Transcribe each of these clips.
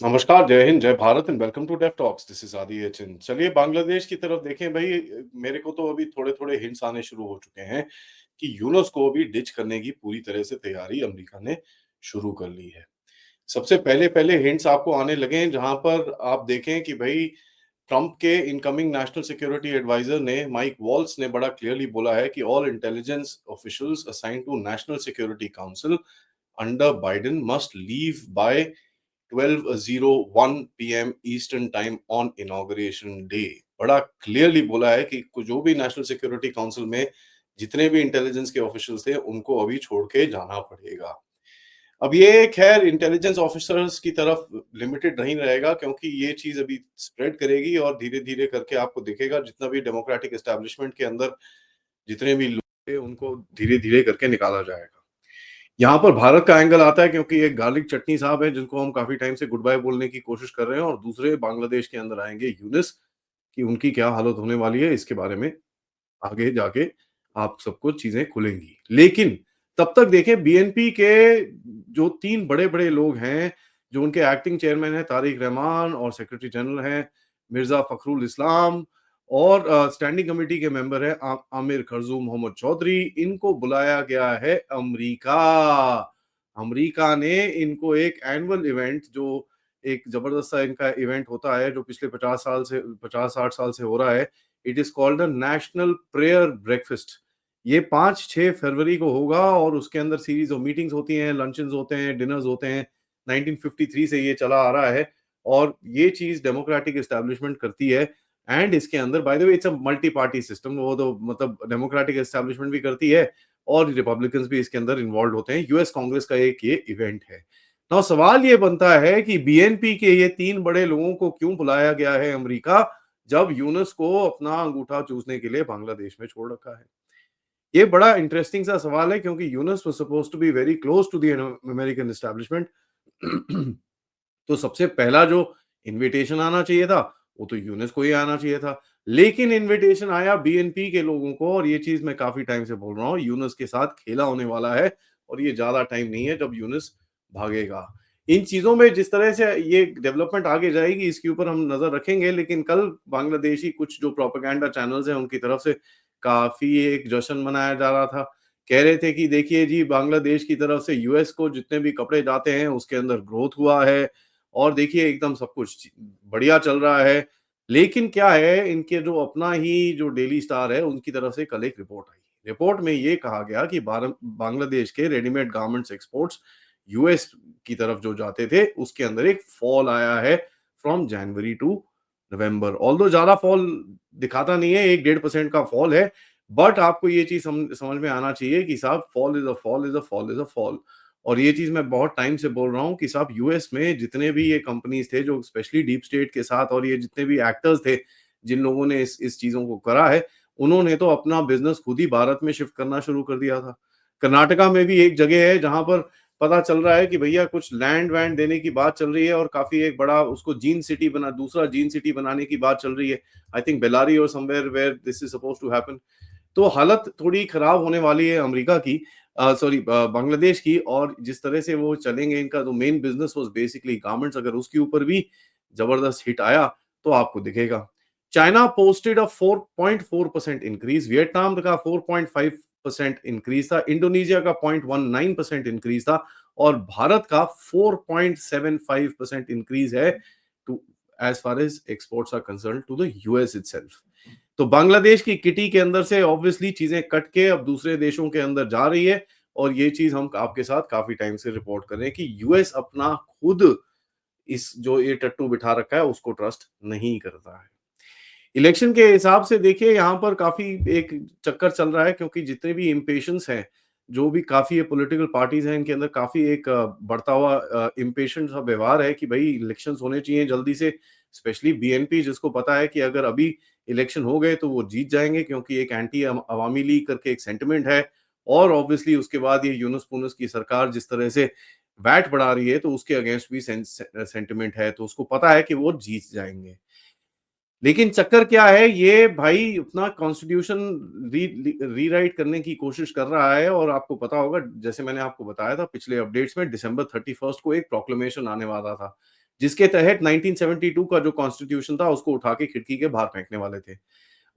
नमस्कार, जय हिंद, जय Bharat and welcome to Dev talks. This is Aadi एचिन। चलिए बांग्लादेश की तरफ देखें भई। मेरे को तो अभी थोड़े-थोड़े हिंट्स आने शुरू हो चुके हैं कि यूनुस को अभी डिच करने की पूरी तरह से तैयारी अमेरिका ने शुरू कर ली है। सबसे पहले-पहले हिंट्स आपको आने लगे हैं जहाँ पर आप देखें कि भई ट्रंप के इनकमिंग नेशनल सिक्योरिटी एडवाइजर ने माइक वॉल्स ने बड़ा क्लियरली बोला है कि all intelligence officials assigned to national security council under Biden must leave by 12:01 PM eastern time on inauguration day. बड़ा क्लियरली बोला है कि जो भी नेशनल सिक्योरिटी काउंसिल में जितने भी इंटेलिजेंस के ऑफिशियल्स थे उनको अभी छोड़ के जाना पड़ेगा। अब ये खैर इंटेलिजेंस ऑफिसर्स की तरफ लिमिटेड नहीं रहेगा क्योंकि ये चीज अभी स्प्रेड करेगी और धीरे धीरे करके आपको दिखेगा जितना भी डेमोक्रेटिक एस्टेब्लिशमेंट के अंदर जितने भी लोग थे उनको धीरे धीरे करके निकाला जाएगा। यहाँ पर भारत का एंगल आता है क्योंकि एक गार्लिक चटनी साहब है जिनको हम काफी टाइम से गुड बाय बोलने की कोशिश कर रहे हैं और दूसरे बांग्लादेश के अंदर आएंगे यूनिस कि उनकी क्या हालत होने वाली है इसके बारे में आगे जाके आप सबको चीजें खुलेंगी। लेकिन तब तक देखें बीएनपी के जो तीन बड़े बड़े लोग हैं, जो उनके एक्टिंग चेयरमैन है तारिक रहमान और सेक्रेटरी जनरल हैं मिर्जा फखरुल इस्लाम और स्टैंडिंग कमेटी के मेंबर है आमिर खरजू मोहम्मद चौधरी। इनको बुलाया गया है अमेरिका। अमेरिका ने इनको एक एनुअल इवेंट जो एक जबरदस्त सा इनका इवेंट होता है जो पिछले 50 60 साल से हो रहा है। It is called a national prayer breakfast. ये 5-6 फरवरी को होगा और उसके अंदर सीरीज ऑफ मीटिंग्स होती हैं, लंचन्स होते हैं, डिनर्स होते हैं। 1953 से ये चला आ रहा है और ये चीज डेमोक्रेटिक एस्टेब्लिशमेंट करती है। एंड इसके अंदर by the way it's a multi party system. वो तो मतलब डेमोक्रेटिक एस्टेब्लिशमेंट भी करती है और रिपब्लिकन्स भी इसके अंदर इन्वॉल्व होते हैं। यूएस कांग्रेस का एक ये इवेंट है। तो सवाल ये बनता है कि बीएनपी के ये तीन बड़े लोगों को क्यों बुलाया गया है अमेरिका, जब यूनुस को अपना अंगूठा चूसने के लिए बांग्लादेश में छोड़ रखा है। ये बड़ा इंटरेस्टिंग सा सवाल है क्योंकि Yunus was supposed to be very close to the American establishment. तो सबसे पहला जो इनविटेशन आना चाहिए था वो तो यूनुस को ही आना चाहिए था। लेकिन इनविटेशन आया बीएनपी के लोगों को और ये चीज मैं काफी टाइम से बोल रहा हूँ, यूनुस के साथ खेला होने वाला है और ये ज्यादा टाइम नहीं है जब यूनुस भागेगा। इन चीजों में जिस तरह से ये डेवलपमेंट आगे जाएगी इसके ऊपर हम नजर रखेंगे। लेकिन कल बांग्लादेशी कुछ जो प्रोपेगेंडा चैनल्स हैं उनकी तरफ से काफी एक जश्न मनाया जा रहा था। कह रहे थे कि देखिए जी बांग्लादेश की तरफ से यूएस को जितने भी कपड़े जाते हैं उसके अंदर ग्रोथ हुआ है और देखिए एकदम सब कुछ बढ़िया चल रहा है। लेकिन क्या है, इनके जो अपना ही जो डेली स्टार है उनकी तरफ से कल एक रिपोर्ट आई। रिपोर्ट में ये कहा गया कि बांग्लादेश के रेडीमेड गारमेंट्स एक्सपोर्ट्स यूएस की तरफ जो जाते थे उसके अंदर एक फॉल आया है from January to November. Although ज्यादा फॉल दिखाता नहीं है, 1-1.5% का फॉल है। बट आपको ये चीज समझ में आना चाहिए कि साहब fall is a fall is a fall is a fall. और ये चीज मैं बहुत टाइम से बोल रहा हूँ कि साहब यूएस में जितने भी ये कंपनीज थे जो स्पेशली डीप स्टेट के साथ और ये जितने भी एक्टर्स थे जिन लोगों ने इस चीजों को करा है, उन्होंने तो अपना बिजनेस खुद ही भारत में शिफ्ट करना शुरू कर दिया था। कर्नाटका में भी एक जगह है जहां पर पता चल रहा है कि भैया कुछ लैंड वैंड देने की बात चल रही है और काफी एक बड़ा उसको जीन सिटी बना दूसरा जीन सिटी बनाने की बात चल रही है। आई थिंक बेलारी और somewhere where this is suppose to happen. तो हालत थोड़ी खराब होने वाली है अमेरिका की, सॉरी बांग्लादेश की। और जिस तरह से वो चलेंगे, इनका जो main business was basically garments, अगर उसके ऊपर भी जबरदस्त हिट आया तो आपको दिखेगा। China posted a 4.4% increase, Vietnam का 4.5% इंक्रीज था, इंडोनेशिया का 0.19% इंक्रीज था और भारत का 4.75% इंक्रीज है to as far as exports are concern to the US itself. तो बांग्लादेश की किटी के अंदर से ऑब्वियसली चीजें कट के अब दूसरे देशों के अंदर जा रही है और ये चीज हम आपके साथ काफी टाइम से रिपोर्ट कर रहे हैं कि यूएस अपना खुद इस जो ये टट्टू बिठा रखा है उसको ट्रस्ट नहीं करता है। इलेक्शन के हिसाब से देखिए यहाँ पर काफी एक चक्कर चल रहा है क्योंकि जितने भी इम्पेशंस हैं, जो भी काफी ये पॉलिटिकल पार्टीज हैं, इनके अंदर काफी एक बढ़ता हुआ इम्पेशंस सा व्यवहार है कि भाई इलेक्शंस होने चाहिए जल्दी से। स्पेशली बीएनपी जिसको पता है कि अगर अभी इलेक्शन हो गए तो वो जीत जाएंगे क्योंकि एक एंटी अवामी लीग करके एक सेंटिमेंट है। और ऑब्वियसली उसके बाद ये यूनुस पुनुस की सरकार जिस तरह से वैट बढ़ा रही है तो उसके अगेंस्ट भी सेंटिमेंट है, तो उसको पता है कि वो जीत जाएंगे। लेकिन चक्कर क्या है, ये भाई अपना कॉन्स्टिट्यूशन रीराइट करने की कोशिश कर रहा है और आपको पता होगा जैसे मैंने आपको बताया था पिछले अपडेट्स में, दिसंबर 31 को एक प्रोक्लेमेशन आने वाला था। जिसके तहत 1972 का जो कॉन्स्टिट्यूशन था उसको उठा के खिड़की के बाहर फेंकने वाले थे।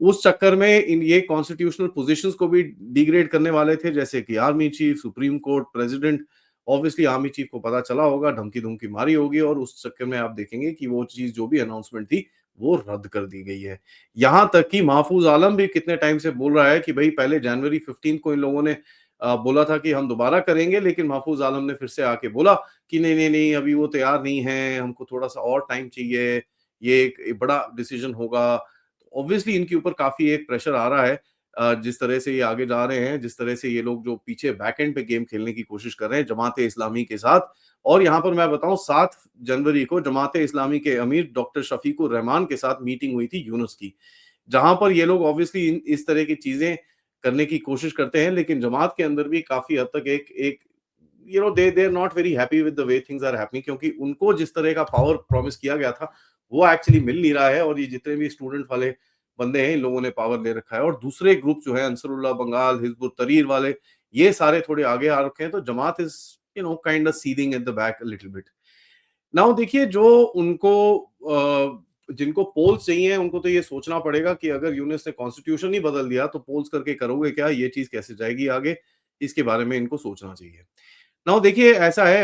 उस चक्कर में इन ये कॉन्स्टिट्यूशनल पोजीशंस को भी डिग्रेड करने वाले थे, जैसे कि army chief, supreme court, president. Obviously army chief को पता चला होगा, धमकी-धमकी मारी होगी और उस चक्कर में आप देखेंगे कि वो चीज़ जो भी अनाउंसमेंट थी, वो रद्द कर दी गई है। यहाँ तक कि महफूज़ आलम भी कितने टाइम से बोल रहा है कि भई पहले जनवरी 15 को इन लोगों ने बोला था कि हम दोबारा करेंगे, लेकिन महफूज़ आलम ने फिर से आके बोला कि नहीं, नहीं, नहीं, अभी वो तैयार नहीं है, हमको थोड़ा-सा और टाइम चाहिए, ये एक बड़ा डिसीजन होगा। ऑब्वियसली इनके ऊपर काफ़ी एक प्रेशर आ रहा है, जिस तरह से ये आगे जा रहे हैं, जिस तरह से ये लोग जो पीछे बैक एंड पे गेम खेलने की कोशिश कर रहे हैं जमात-ए-इस्लामी के साथ। और यहाँ पर मैं बताऊँ 7 जनवरी को जमात-ए-इस्लामी के अमीर डॉक्टर शफीकुर रहमान के साथ मीटिंग हुई थी यूनुस की। जहाँ पर ये लोग ऑब्वियसली इन इस तरह की चीज़ें करने की कोशिश करते हैं, लेकिन जमात के अंदर भी काफ़ी हद तक एक एक they are not very happy with the way things are happening, क्योंकि उनको जिस तरह का पावर प्रॉमिस किया गया था, वो एक्चुअली मिल नहीं रहा है और ये जितने भी स्टूडेंट वाले बंदे हैं, इन लोगों ने पावर ले रखा है और दूसरे ग्रुप जो है अंसरुल्लाह बंगाल, हिज़्ब उत-तहरीर वाले, ये सारे थोड़े आगे आ रखे हैं, तो Jamaat is kind of seething at the back a little bit. Now देखिए जो उनको जिनको पोल्स चाहिए उनको तो ये सोचना पड़ेगा कि अगर यूनुस ने कॉन्स्टिट्यूशन ही बदल दिया तो पोल्स करके करोगे क्या? ये चीज़ कैसे जाएगी आगे? इसके बारे में इनको सोचना चाहिए। नाउ देखिए ऐसा है,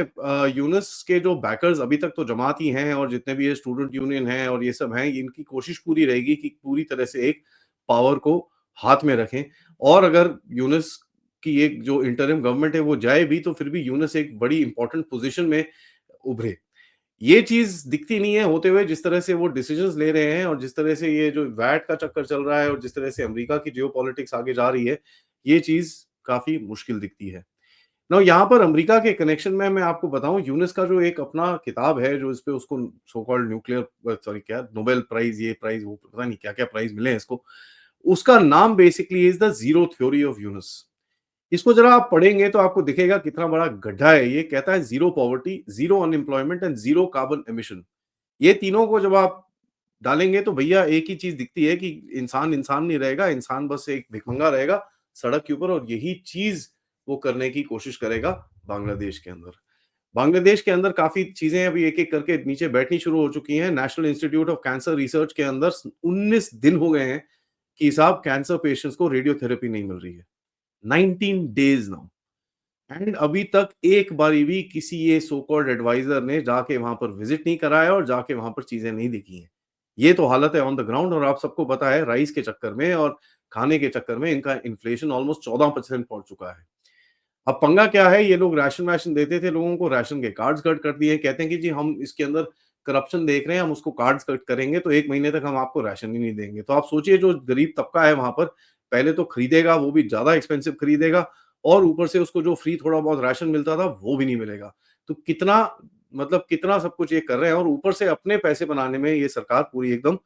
यूनुस के जो बैकर्स अभी तक तो जमात ही हैं और जितने भी ये स्टूडेंट यूनियन हैं और ये सब हैं, इनकी कोशिश पूरी रहेगी कि पूरी तरह से एक पावर को हाथ में रखें और अगर यूनुस की एक जो इंटरिम गवर्नमेंट है वो जाए भी तो फिर भी यूनुस एक बड़ी इंपॉर्टेंट पोज़ीशन में उभरे। ये चीज़ दिखती नहीं है होते हुए, जिस तरह से वो डिसीजंस ले रहे हैं और जिस तरह से ये जो वैट का चक्कर चल रहा है और जिस तरह से अमेरिका की जियोपॉलिटिक्स आगे जा रही है, ये चीज़ काफ़ी मुश्किल दिखती है। नाउ यहाँ पर अमेरिका के कनेक्शन में मैं आपको बताऊँ, यूनुस का जो एक अपना किताब है जो इसपे उसको सो कॉल्ड न्यूक्लियर सॉरी क्या नोबेल प्राइज़, ये प्राइज़, वो पता नहीं क्या-क्या प्राइज़ मिले हैं इसको। उसका नाम basically is the zero theory of Yunus. इसको ज़रा आप पढ़ेंगे तो आपको दिखेगा कितना बड़ा गड्ढा है ये। कहता है zero poverty, zero unemployment and zero carbon emission. ये तीनों को जब आप डालेंगे तो भैया एक ही चीज़ दिखती है कि इंसान इंसान नहीं रहेगा, इंसान बस एक भिखमंगा रहेगा सड़क के ऊपर और यही चीज़ वो करने की कोशिश करेगा बांग्लादेश के अंदर। बांग्लादेश के अंदर काफ़ी चीज़ें अभी एक-एक करके नीचे बैठनी शुरू हो चुकी हैं। National institute of cancer research के अंदर 19 दिन हो गए हैं कि साहब कैंसर पेशेंट्स को रेडियोथेरेपी नहीं मिल रही है। 19 डेज़ नाउ। एंड अभी तक एक बारी भी किसी ये सो कॉल्ड एडवाइजर ने जाके वहाँ पर विज़िट नहीं करा है और जाके वहाँ पर चीज़ें नहीं देखी हैं। ये तो हालत है ऑन द ग्राउंड और आप सबको पता है राइस के चक्कर में और खाने के चक्कर में इनका इन्फ्लेशन ऑलमोस्ट 14% पहुँच चुका है। अब पंगा क्या है, ये लोग राशन-वाशन देते थे लोगों को, राशन के कार्ड्स कट कर दिए। कहते हैं कि जी हम इसके अंदर करप्शन देख रहे हैं, हम उसको कार्ड्स कट करेंगे तो 1 महीने तक हम आपको राशन ही नहीं देंगे। तो आप सोचिए जो गरीब तबका है वहाँ पर, पहले तो खरीदेगा, वो भी ज़्यादा एक्सपेंसिव खरीदेगा और ऊपर से उसको जो फ्री थोड़ा बहुत राशन मिलता था, वो भी नहीं मिलेगा। तो कितना मतलब कितना सब कुछ ये कर रहे हैं और ऊपर से अपने पैसे बनाने में ये सरकार पूरी एकदम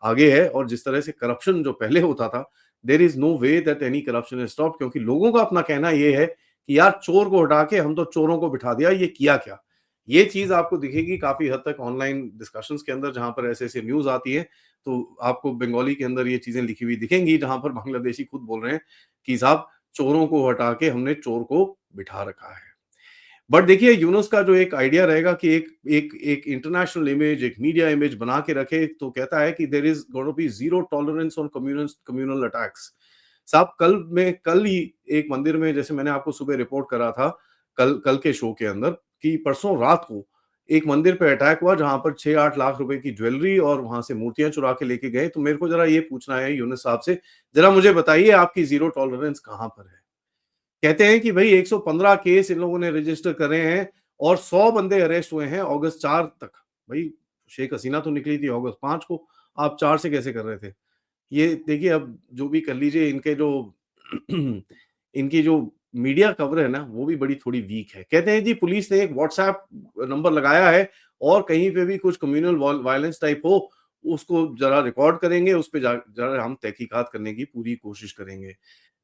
आगे है और जिस तरह से करप्शन जो पहले होता था, there is no way that any corruption is stopped, क्योंकि लोगों का अपना कहना ये है कि यार चोर को हटा के हम तो चोरों को बिठा दिया, ये किया क्या? ये चीज़ आपको दिखेगी काफ़ी हद तक ऑनलाइन डिस्कशंस के अंदर जहाँ पर ऐसे-ऐसे न्यूज़ आती है, तो आपको बंगाली के अंदर ये चीज़ें लिखी हुई दिखेंगी जहाँ पर बांग्लादेशी खुद बोल रहे हैं कि साहब चोरों को हटा के हमने चोर को बिठा रखा है। बट देखिए यूनुस का जो एक आइडिया रहेगा कि एक एक एक इंटरनेशनल इमेज, एक मीडिया इमेज बना के रखे, तो कहता है कि there is gonna be zero tolerance on communal attacks. साहब कल ही एक मंदिर में, जैसे मैंने आपको सुबह रिपोर्ट करा था, कल कल के शो के अंदर, कि परसों रात को एक मंदिर पे अटैक हुआ जहाँ पर 6-8 लाख रुपए की ज्वेलरी और वहाँ से मूर्तियाँ चुरा के लेके गए। तो मेरे को ज़रा ये पूछना है यूनुस साहब से, ज़रा मुझे बताइए आपकी ज़ीरो टॉलरेंस कहाँ पर है? कहते हैं कि भई 115 केस इन लोगों ने रजिस्टर करे हैं और 100 बंदे अरेस्ट हुए हैं अगस्त 4 तक। भई शेख हसीना तो निकली थी अगस्त 5 को, आप 4 से कैसे कर रहे थे? ये देखिए अब जो भी कर लीजिए, इनके जो इनकी जो मीडिया कवर है ना, वो भी बड़ी थोड़ी वीक है। कहते हैं जी पुलिस ने एक व्हाट्सएप नंबर लगाया है और कहीं पे भी कुछ कम्युनल वायलेंस टाइप हो, उसको ज़रा रिकॉर्ड करेंगे, उस पे ज़रा हम तहकीकात करने की पूरी कोशिश करेंगे।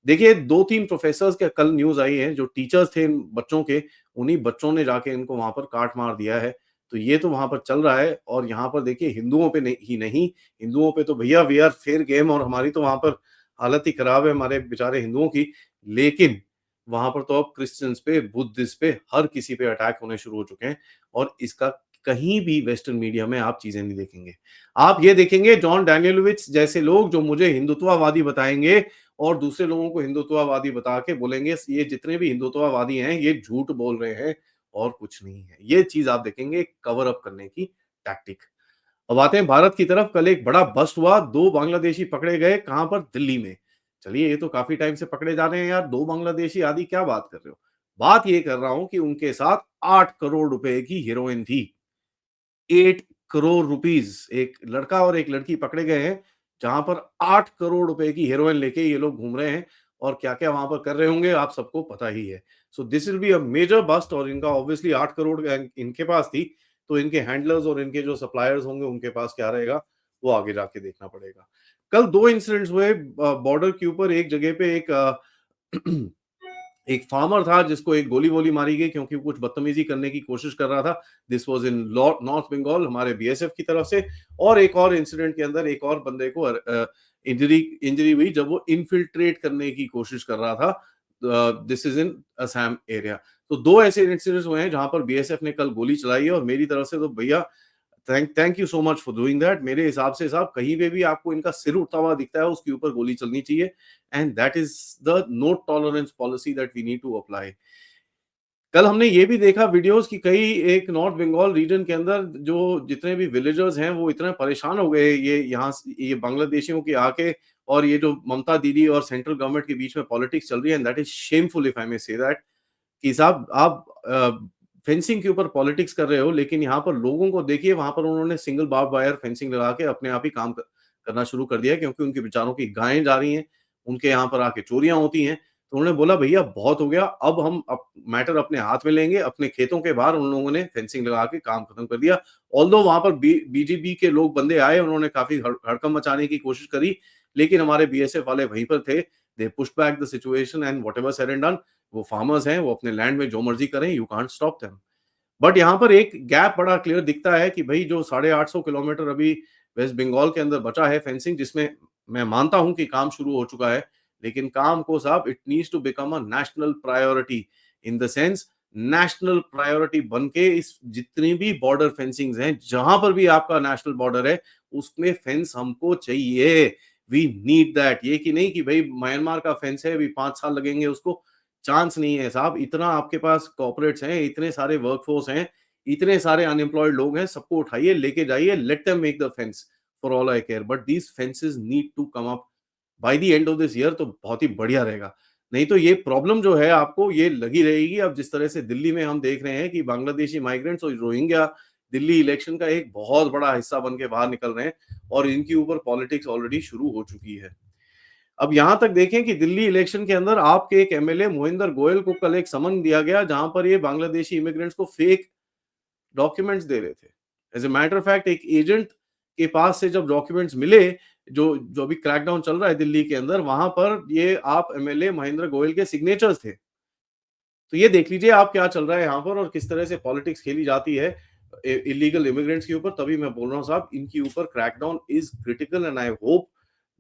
देखिए 2-3 प्रोफ़ेसर्स के कल न्यूज़ आई है, जो टीचर्स थे इन बच्चों के, उन्हीं बच्चों ने जाके इनको वहाँ पर काट मार दिया है। तो ये तो वहाँ पर चल रहा है और यहाँ पर देखिए हिंदुओं पे नहीं, हिंदुओं पे तो भैया वी आर फेयर गेम और हमारी तो वहाँ पर हालत ही खराब है हमारे बेचारे हिंदुओं की। लेकिन वहाँ पर तो अब क्रिश्चियंस पे, बुद्धिस्ट पे, हर किसी पे अटैक होने शुरू हो चुके हैं और इसका कहीं भी वेस्टर्न मीडिया में आप चीज़ें नहीं देखेंगे। आप ये देखेंगे जॉन डैनियलोविच जैसे लोग जो मुझे हिंदुत्ववादी बताएँगे और दूसरे लोगों को हिंदुत्ववादी बता के बोलेंगे ये जितने भी हिंदुत्ववादी हैं, ये झूठ बोल रहे हैं और कुछ नहीं है। ये चीज़ आप देखेंगे कवर अप करने की टैक्टिक। अब आते हैं भारत की तरफ, कल एक बड़ा बस्ट हुआ, 2 बांग्लादेशी पकड़े गए, कहाँ पर? दिल्ली में। चलिए ये तो काफ़ी टाइम से पकड़े जा रहे हैं यार, 2 बांग्लादेशी आदि क्या बात कर रहे हो? बात ये कर रहा हूँ कि उनके साथ 8 करोड़ रुपए की हेरोइन थी। 8 करोड़ रुपीज़ एक लड़का और एक लड़की पकड़े गए हैं, जहाँ पर 8 करोड़ रुपए की हेरोइन लेके ये लोग घूम रहे हैं और क्या-क्या वहाँ पर कर रहे होंगे आप सबको पता ही है। So this will be a major bust और इनका ऑब्वियसली 8 करोड़ इनके पास थी, तो इनके हैंडलर्स और इनके जो सप्लायर्स होंगे उनके पास क्या रहेगा, वो आगे जाके देखना पड़ेगा। कल 2 इंसिडेंट्स हुए बॉर्डर के ऊपर एक जगह पे एक एक फार्मर था जिसको एक गोली-वोली मारी गई क्योंकि वो कुछ बदतमीजी करने की कोशिश कर रहा था। This was in law North Bengal हमारे बीएसएफ की तरफ से और एक और इंसिडेंट के अंदर एक और बंदे को इंजरी इंजरी हुई जब वो इन्फिल्ट्रेट करने की कोशिश कर रहा था। This is in Assam area. तो 2 ऐसे इंसिडेंट्स हुए हैं जहाँ पर बीएसएफ ने कल गोली चलाई है और मेरी तरफ से तो भैया thank thank you so much for doing that. मेरे हिसाब से साहब कहीं पे भी आपको इनका सिर उठता हुआ दिखता है उसके ऊपर गोली चलनी चाहिए and that is the no tolerance policy that we need to apply. कल हमने ये भी देखा वीडियोस कि कई एक नॉर्थ बंगाल रीजन के अंदर जो जितने भी विलेजर्स हैं वो इतने परेशान हो गए ये यहाँ ये बांग्लादेशियों के आके और ये जो ममता दीदी और सेंट्रल गवर्नमेंट के बीच में पॉलिटिक्स चल रही है and that is shameful if I may say that कि साहब आप फेंसिंग के ऊपर पॉलिटिक्स कर रहे हो लेकिन यहाँ पर लोगों को देखिए वहां पर उन्होंने सिंगल बार्ब वायर फेंसिंग लगा के अपने आप ही करना शुरू कर दिया है क्योंकि उनके बेचारों की गायें जा रही हैं उनके यहाँ पर आके चोरियां होती हैं तो उन्होंने बोला भैया बहुत हो गया अब हम मैटर अपने हाथ में लेंगे अपने खेतों के बाहर उन लोगों ने फेंसिंग लगा के काम खत्म कर दिया ऑल्दो वहां पर बीजेपी के लोग बंदे आए उन्होंने काफी हड़कंप मचाने की कोशिश करी लेकिन हमारे बीएसएफ वाले वहीं पर थे they pushed back the situation and whatever said and done वो फार्मर्स हैं, वो अपने लैंड में जो मर्ज़ी करें, you can't stop them. But यहाँ पर एक गैप बड़ा क्लियर दिखता है कि भई जो 850 किलोमीटर अभी वेस्ट बंगाल के अंदर बचा है फेंसिंग जिसमें मैं मानता हूँ कि काम शुरू हो चुका है, लेकिन काम को साहब it needs to become a national priority in the sense national priority बन के इस जितनी भी बॉर्डर फेंसिंग्स हैं, जहाँ पर भी आपका नेशनल बॉर्डर है, उसमें फेंस हमको चाहिए। वी नीड दैट ये कि नहीं कि भई म्यांमार का फेंस है, अभी 5 साल लगेंगे उसको, चांस नहीं है साहब। इतना आपके पास कॉर्पोरेट्स हैं, इतने सारे वर्कफोर्स हैं, इतने सारे अनएम्प्लॉयड लोग हैं, सबको उठाइए, लेके जाइए, let them make the fence for all I care but these fences need to come up by the end of this year तो बहुत ही बढ़िया रहेगा। नहीं तो ये प्रॉब्लम जो है आपको ये लगी रहेगी। अब जिस तरह से दिल्ली में हम देख रहे हैं कि बांग्लादेशी माइग्रेंट्स और रोहिंग्या दिल्ली इलेक्शन का एक बहुत बड़ा हिस्सा बन के बाहर निकल रहे हैं और इनके ऊपर पॉलिटिक्स ऑलरेडी शुरू हो चुकी है। अब यहां तक देखें कि दिल्ली इलेक्शन के अंदर आपके एक एमएलए मोहिंदर गोयल को कल एक समन दिया गया जहां पर ये बांग्लादेशी इमिग्रेंट्स को फेक डॉक्यूमेंट्स दे रहे थे। As a matter of fact एक एजेंट के पास से जब डॉक्यूमेंट्स मिले जो जो भी क्रैकडाउन चल रहा है दिल्ली के अंदर वहां पर ये आप एमएलए महेंद्र गोयल के सिग्नेचर्स थे। तो ये देख लीजिए आप क्या चल रहा है यहाँ पर और किस तरह से पॉलिटिक्स खेली जाती है इलीगल इमिग्रेंट्स के ऊपर। तभी मैं बोल रहा हूँ साहब इनके ऊपर crackdown is critical and I hope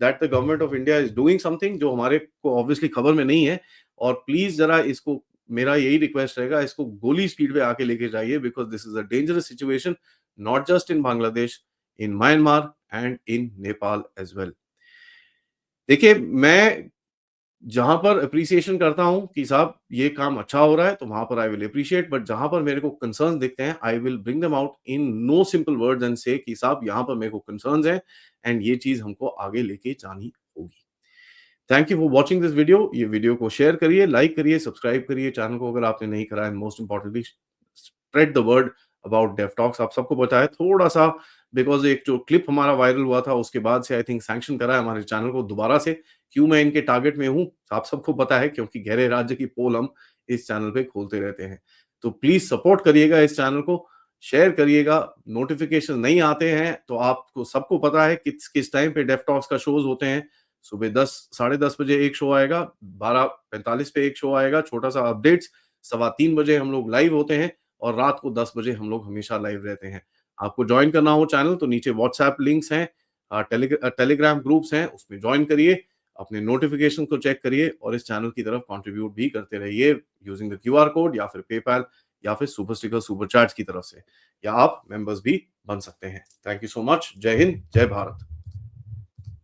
that the government of India is doing something जो हमारे को ऑब्वियसली खबर में नहीं है। और प्लीज जरा इसको मेरा यही रिक्वेस्ट रहेगा इसको गोली स्पीड पे आके लेके जाइए because this is a dangerous situation not just in Bangladesh in Myanmar and in Nepal as well. देखिए मैं जहाँ पर एप्रिसिएशन करता हूँ कि साहब ये काम अच्छा हो रहा है तो वहाँ पर आई विल एप्रिशिएट बट जहाँ पर मेरे को कंसर्न्स दिखते हैं I will bring them out in no simple words and say कि साहब यहाँ पर मेरे को कंसर्न्स हैं एंड ये चीज़ हमको आगे लेके जानी होगी। Thank you for watching this video. ये वीडियो को शेयर करिए, लाइक करिए, सब्सक्राइब करिए चैनल को अगर आपने नहीं करा है। Most importantly spread the word about Dave Talks. आप सबको बताया थोड़ा सा बिकॉज एक जो क्लिप हमारा वायरल हुआ था उसके बाद से आई थिंक सैंक्शन करा है हमारे चैनल को दोबारा से। क्यों मैं इनके टारगेट में हूँ आप सबको पता है क्योंकि गहरे राज्य की पोल हम इस चैनल पे खोलते रहते हैं। तो प्लीज सपोर्ट करिएगा इस चैनल को, शेयर करिएगा। नोटिफिकेशन नहीं आते हैं तो आपको सबको पता है किस किस टाइम पे डेव टॉक्स का शोज होते हैं। सुबह 10 साढ़े 10 बजे एक शो आएगा, 12:45 पे एक शो आएगा छोटा सा अपडेट्स, 3:15 बजे हम लोग लाइव होते हैं और रात को 10 बजे हम लोग हमेशा लाइव रहते हैं। आपको ज्वाइन करना हो चैनल तो नीचे व्हाट्सएप लिंक्स हैं, टेलीग्राम ग्रुप्स हैं, उसमें ज्वाइन करिए, अपने नोटिफिकेशन को चेक करिए और इस चैनल की तरफ कंट्रीब्यूट भी करते रहिए यूजिंग द क्यूआर कोड या फिर पेपैल या फिर सुपर स्टिकर, सुपर चैट्स की तरफ से, या आप मेंबर्स भी बन सकते हैं। Thank you so much. जय हिंद, जय भारत।